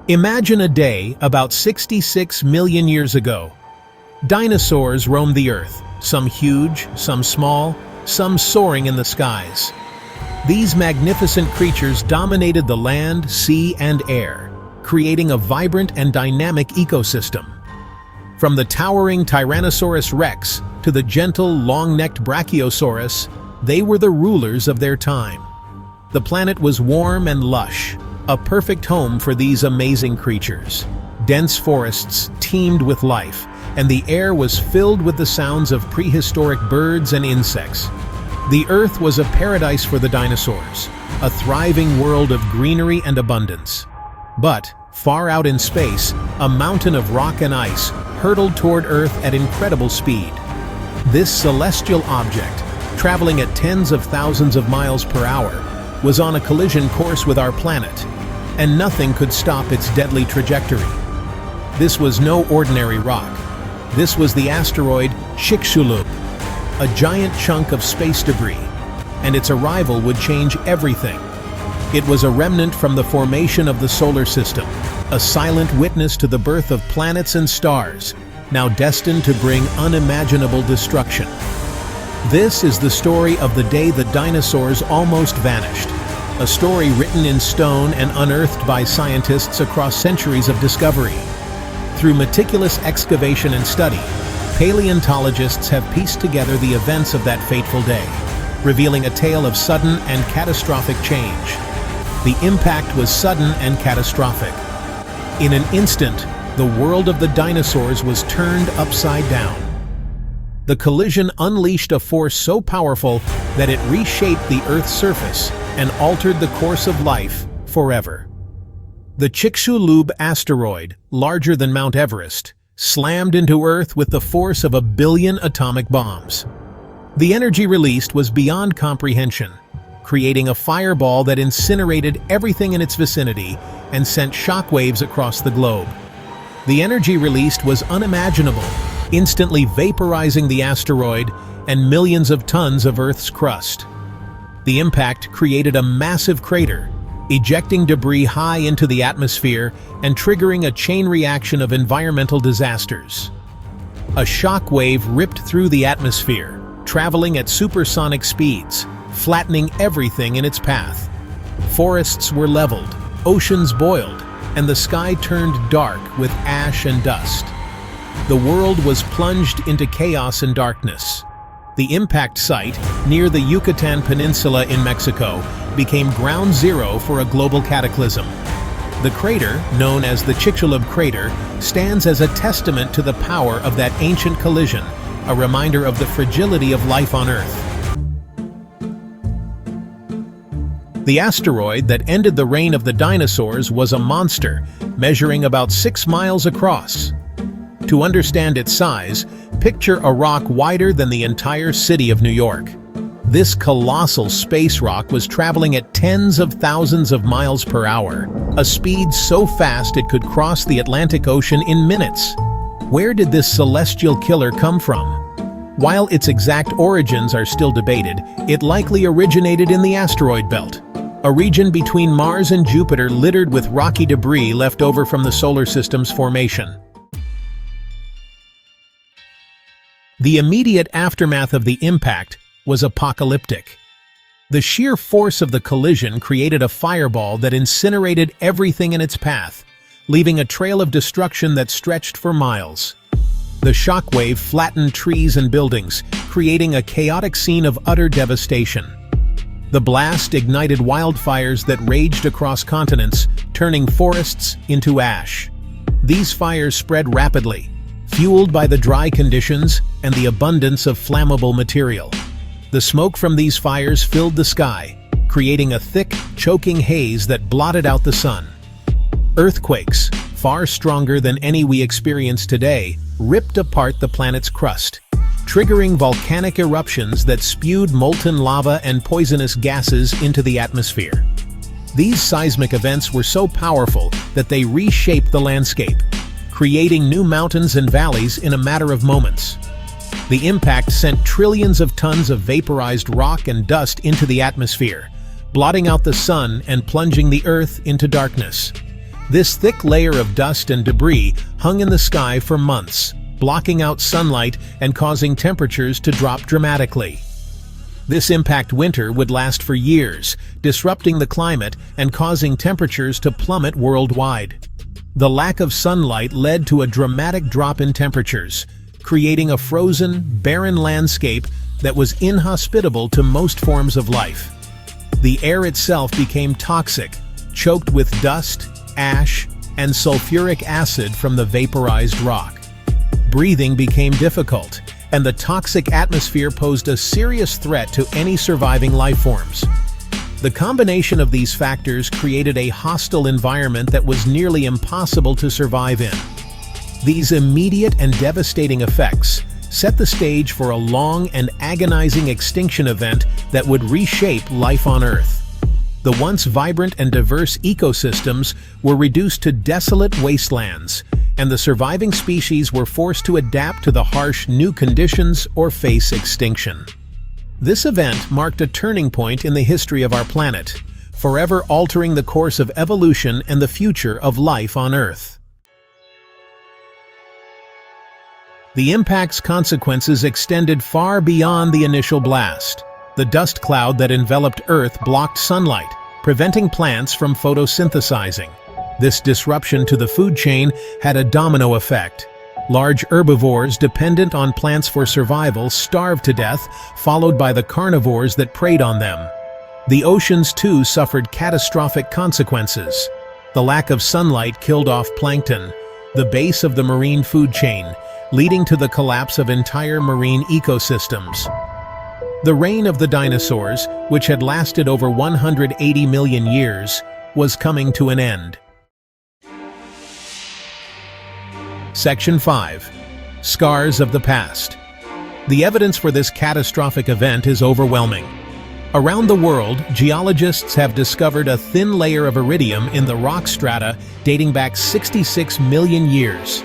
Imagine a day about 66 million years ago. Dinosaurs roamed the Earth, some huge, some small, some soaring in the skies. These magnificent creatures dominated the land, sea, and air, creating a vibrant and dynamic ecosystem. From the towering Tyrannosaurus rex to the gentle, long-necked Brachiosaurus, they were the rulers of their time. The planet was warm and lush, a perfect home for these amazing creatures. Dense forests teemed with life, and the air was filled with the sounds of prehistoric birds and insects. The Earth was a paradise for the dinosaurs, a thriving world of greenery and abundance. But, far out in space, a mountain of rock and ice hurtled toward Earth at incredible speed. This celestial object, traveling at tens of thousands of miles per hour, was on a collision course with our planet, and nothing could stop its deadly trajectory. This was no ordinary rock. This was the asteroid Chicxulub, a giant chunk of space debris, and its arrival would change everything. It was a remnant from the formation of the solar system, a silent witness to the birth of planets and stars, now destined to bring unimaginable destruction. This is the story of the day the dinosaurs almost vanished, a story written in stone and unearthed by scientists across centuries of discovery. Through meticulous excavation and study, paleontologists have pieced together the events of that fateful day, revealing a tale of sudden and catastrophic change. The impact was sudden and catastrophic. In an instant, the world of the dinosaurs was turned upside down. The collision unleashed a force so powerful that it reshaped the Earth's surface and altered the course of life forever. The Chicxulub asteroid, larger than Mount Everest, slammed into Earth with the force of 1 billion atomic bombs. The energy released was beyond comprehension, creating a fireball that incinerated everything in its vicinity and sent shockwaves across the globe. The energy released was unimaginable, instantly vaporizing the asteroid and millions of tons of Earth's crust. The impact created a massive crater, ejecting debris high into the atmosphere and triggering a chain reaction of environmental disasters. A shock wave ripped through the atmosphere, traveling at supersonic speeds, flattening everything in its path. Forests were leveled, oceans boiled, and the sky turned dark with ash and dust. The world was plunged into chaos and darkness. The impact site, near the Yucatan Peninsula in Mexico, became ground zero for a global cataclysm. The crater, known as the Chicxulub crater, stands as a testament to the power of that ancient collision, a reminder of the fragility of life on Earth. The asteroid that ended the reign of the dinosaurs was a monster, measuring about 6 miles across. To understand its size, picture a rock wider than the entire city of New York. This colossal space rock was traveling at tens of thousands of miles per hour, a speed so fast it could cross the Atlantic Ocean in minutes. Where did this celestial killer come from? While its exact origins are still debated, it likely originated in the asteroid belt, a region between Mars and Jupiter littered with rocky debris left over from the solar system's formation. The immediate aftermath of the impact was apocalyptic. The sheer force of the collision created a fireball that incinerated everything in its path, leaving a trail of destruction that stretched for miles. The shockwave flattened trees and buildings, creating a chaotic scene of utter devastation. The blast ignited wildfires that raged across continents, turning forests into ash. These fires spread rapidly, fueled by the dry conditions and the abundance of flammable material. The smoke from these fires filled the sky, creating a thick, choking haze that blotted out the sun. Earthquakes, far stronger than any we experience today, ripped apart the planet's crust, triggering volcanic eruptions that spewed molten lava and poisonous gases into the atmosphere. These seismic events were so powerful that they reshaped the landscape, creating new mountains and valleys in a matter of moments. The impact sent trillions of tons of vaporized rock and dust into the atmosphere, blotting out the sun and plunging the Earth into darkness. This thick layer of dust and debris hung in the sky for months, blocking out sunlight and causing temperatures to drop dramatically. This impact winter would last for years, disrupting the climate and causing temperatures to plummet worldwide. The lack of sunlight led to a dramatic drop in temperatures, creating a frozen, barren landscape that was inhospitable to most forms of life. The air itself became toxic, choked with dust, ash, and sulfuric acid from the vaporized rock. Breathing became difficult, and the toxic atmosphere posed a serious threat to any surviving life forms. The combination of these factors created a hostile environment that was nearly impossible to survive in. These immediate and devastating effects set the stage for a long and agonizing extinction event that would reshape life on Earth. The once vibrant and diverse ecosystems were reduced to desolate wastelands, and the surviving species were forced to adapt to the harsh new conditions or face extinction. This event marked a turning point in the history of our planet, forever altering the course of evolution and the future of life on Earth. The impact's consequences extended far beyond the initial blast. The dust cloud that enveloped Earth blocked sunlight, preventing plants from photosynthesizing. This disruption to the food chain had a domino effect. Large herbivores dependent on plants for survival starved to death, followed by the carnivores that preyed on them. The oceans too suffered catastrophic consequences. The lack of sunlight killed off plankton, the base of the marine food chain, leading to the collapse of entire marine ecosystems. The reign of the dinosaurs, which had lasted over 180 million years, was coming to an end. Section 5. Scars of the Past. The evidence for this catastrophic event is overwhelming. Around the world, geologists have discovered a thin layer of iridium in the rock strata dating back 66 million years.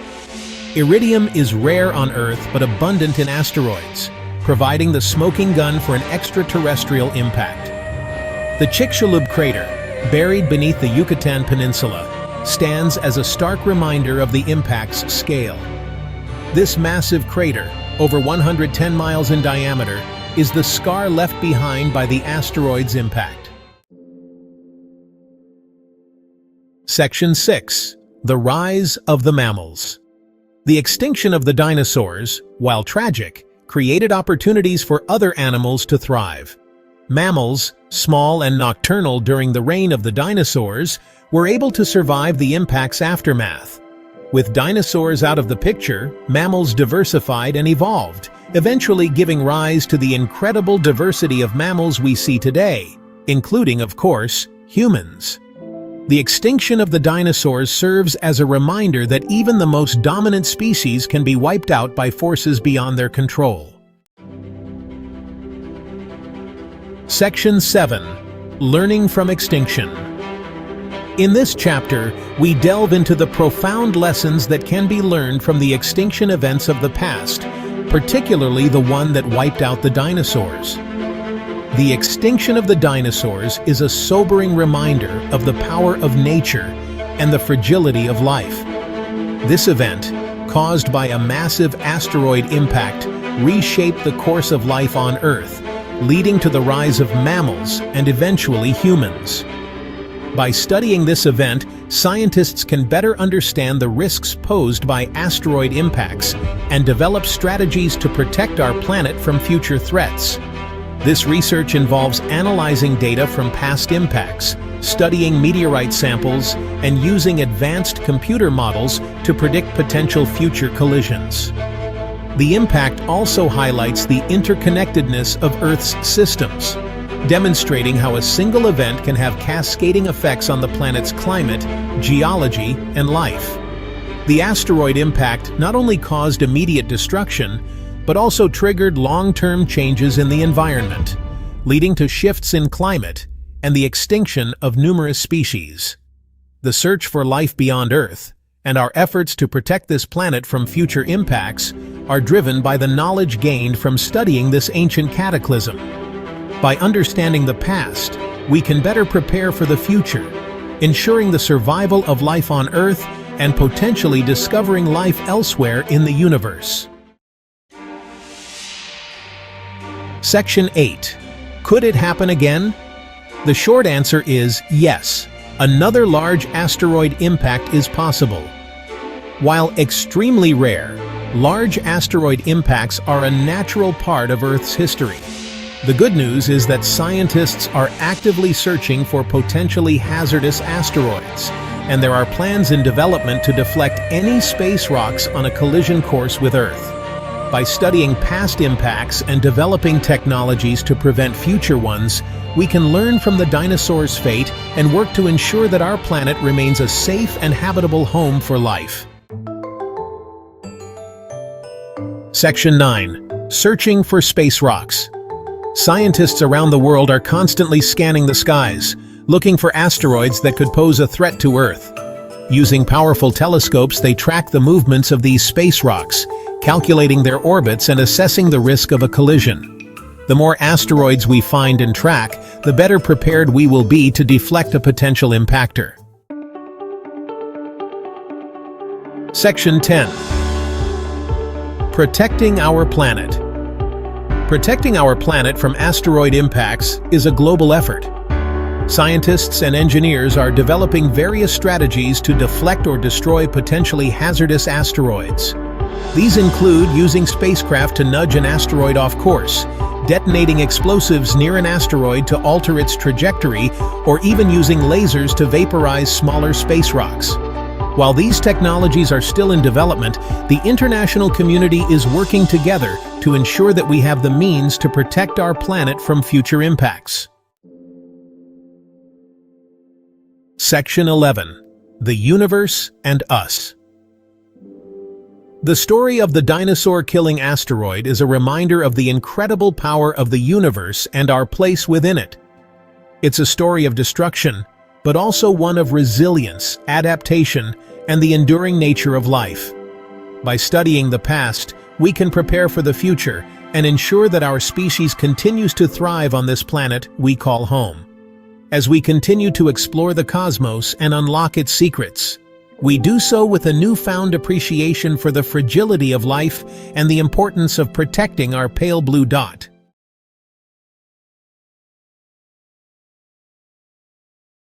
Iridium is rare on Earth but abundant in asteroids, providing the smoking gun for an extraterrestrial impact. The Chicxulub crater, buried beneath the Yucatan Peninsula, stands as a stark reminder of the impact's scale. This massive crater, over 110 miles in diameter, is the scar left behind by the asteroid's impact. Section 6. The Rise of the Mammals. The extinction of the dinosaurs, while tragic, created opportunities for other animals to thrive. Mammals, small and nocturnal during the reign of the dinosaurs, were able to survive the impact's aftermath. With dinosaurs out of the picture, mammals diversified and evolved, eventually giving rise to the incredible diversity of mammals we see today, including, of course, humans. The extinction of the dinosaurs serves as a reminder that even the most dominant species can be wiped out by forces beyond their control. Section 7. Learning from Extinction. In this chapter, we delve into the profound lessons that can be learned from the extinction events of the past, particularly the one that wiped out the dinosaurs. The extinction of the dinosaurs is a sobering reminder of the power of nature and the fragility of life. This event, caused by a massive asteroid impact, reshaped the course of life on Earth, leading to the rise of mammals and eventually humans. By studying this event, scientists can better understand the risks posed by asteroid impacts and develop strategies to protect our planet from future threats. This research involves analyzing data from past impacts, studying meteorite samples, and using advanced computer models to predict potential future collisions. The impact also highlights the interconnectedness of Earth's systems, demonstrating how a single event can have cascading effects on the planet's climate, geology, and life. The asteroid impact not only caused immediate destruction, but also triggered long-term changes in the environment, leading to shifts in climate and the extinction of numerous species. The search for life beyond Earth and our efforts to protect this planet from future impacts are driven by the knowledge gained from studying this ancient cataclysm. By understanding the past, we can better prepare for the future, ensuring the survival of life on Earth and potentially discovering life elsewhere in the universe. Section 8. Could it happen again? The short answer is yes. Another large asteroid impact is possible. While extremely rare, large asteroid impacts are a natural part of Earth's history. The good news is that scientists are actively searching for potentially hazardous asteroids, and there are plans in development to deflect any space rocks on a collision course with Earth. By studying past impacts and developing technologies to prevent future ones, we can learn from the dinosaurs' fate and work to ensure that our planet remains a safe and habitable home for life. Section 9. Searching for space rocks. Scientists around the world are constantly scanning the skies, looking for asteroids that could pose a threat to Earth. Using powerful telescopes, they track the movements of these space rocks, calculating their orbits and assessing the risk of a collision. The more asteroids we find and track, the better prepared we will be to deflect a potential impactor. Section 10. Protecting our planet. Protecting our planet from asteroid impacts is a global effort. Scientists and engineers are developing various strategies to deflect or destroy potentially hazardous asteroids. These include using spacecraft to nudge an asteroid off course, detonating explosives near an asteroid to alter its trajectory, or even using lasers to vaporize smaller space rocks. While these technologies are still in development, the international community is working together to ensure that we have the means to protect our planet from future impacts. Section 11. The Universe and Us. The story of the dinosaur-killing asteroid is a reminder of the incredible power of the universe and our place within it. It's a story of destruction, but also one of resilience, adaptation, and the enduring nature of life. By studying the past, we can prepare for the future and ensure that our species continues to thrive on this planet we call home. As we continue to explore the cosmos and unlock its secrets, we do so with a newfound appreciation for the fragility of life and the importance of protecting our pale blue dot.